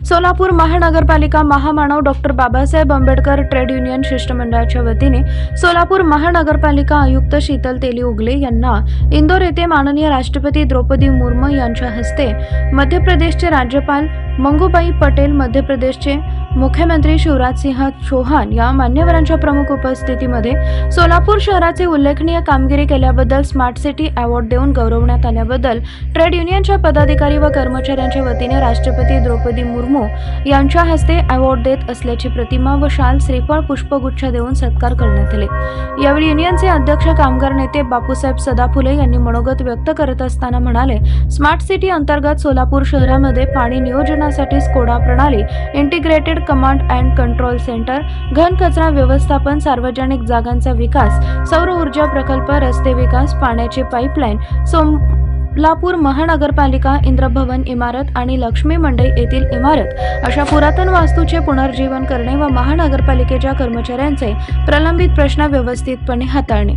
सोलापूर महानगरपालिका महामानव doctor Babasaheb Ambedkar trade union शिष्टमंडळाच्या वतीने सोलापूर महानगरपालिका आयुक्त शीतल तेली उगले यांना इंदोर येथे माननीय राष्ट्रपती द्रौपदी मुर्मू यांच्या हस्ते, मध्य प्रदेशचे राज्यपाल मंगूबाई पटेल, मध्य प्रदेशचे मुख्यमंत्री शिवराज सिंह चौहान या मान्यवरांच्या प्रमुख उपस्थितीमध्ये सोलापूर शहराचे उल्लेखनीय कामगिरी केल्याबद्दल स्मार्ट सिटी अवॉर्ड देऊन गौरवण्यात आल्याबद्दल ट्रेड युनियनच्या पदाधिकारी व कर्मचाऱ्यांच्या वतीने राष्ट्रपती द्रौपदी मुर्मू यांच्या हस्ते अवॉर्ड देत असल्याची प्रतिमा व शाल, श्रीफळ, पुष्पगुच्छ देऊन सत्कार करण्यात आले। यावेळी युनियनचे अध्यक्ष कामगार नेते बापूसाहेब सदाफुले यांनी मनोगत व्यक्त करत असताना म्हणाले, स्मार्ट सिटी अंतर्गत सोलापूर शहरामध्ये पाणी नियोजनासाठी स्कोडा प्रणाली, integrated command and control centre, घन कचरा व्यवस्थापन, सार्वजनिक जागांचा विकास, सौर ऊर्जा प्रकल्प, रस्ते विकास, पाण्याची पाईपलाईन, सोलापूर महानगरपालिका इंद्रभवन इमारत आणि लक्ष्मी मंडई येथील इमारत अशा पुरातन वास्तूचे पुनर्जीवन करणे व महानगरपालिकेच्या कर्मचाऱ्यांचे प्रलंबित प्रश्न व्यवस्थितपणे हाताळणे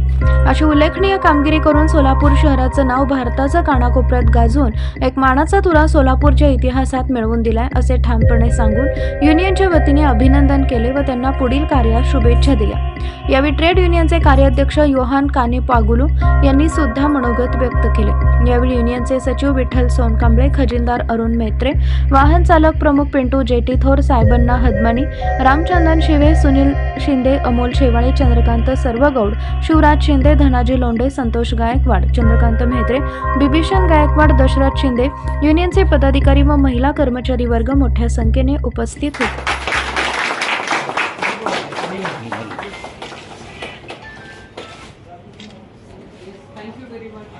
अशी उल्लेखनीय कामगिरी करून सोलापूर शहराचं नाव भारताच्या कानाकोपऱ्यात गाजवून एक मानाचा तुरा सोलापूरच्या इतिहासात मिळवून दिलाय असे ठामपणे सांगून युनियनच्या वतीने अभिनंदन केले व त्यांना पुढील कार्यास शुभेच्छा दिल्या। यावेळी ट्रेड युनियनचे कार्याध्यक्ष योहान काने पागुलू यांनी सुद्धा मनोगत व्यक्त केले। यावेळी युनियनचे सचिव विठ्ठल सोनकांबळे, खजिनदार अरुण मेत्रे, वाहन चालक प्रमुख पिंटू जेटी थोर, साहेबन्ना हदमानी, रामचंदन शिवे, सुनील शिंदे, अमोल शेवाळे, चंद्रकांत सर्वगौड, शिवराज शिंदे, धनाजी लोंढे, संतोष गायकवाड, चंद्रकांत मेहत्रे, बिभीषण गायकवाड, दशरथ शिंदे, युनियनचे पदाधिकारी व महिला कर्मचारी वर्ग मोठ्या संख्येने उपस्थित होते। Thank you very much.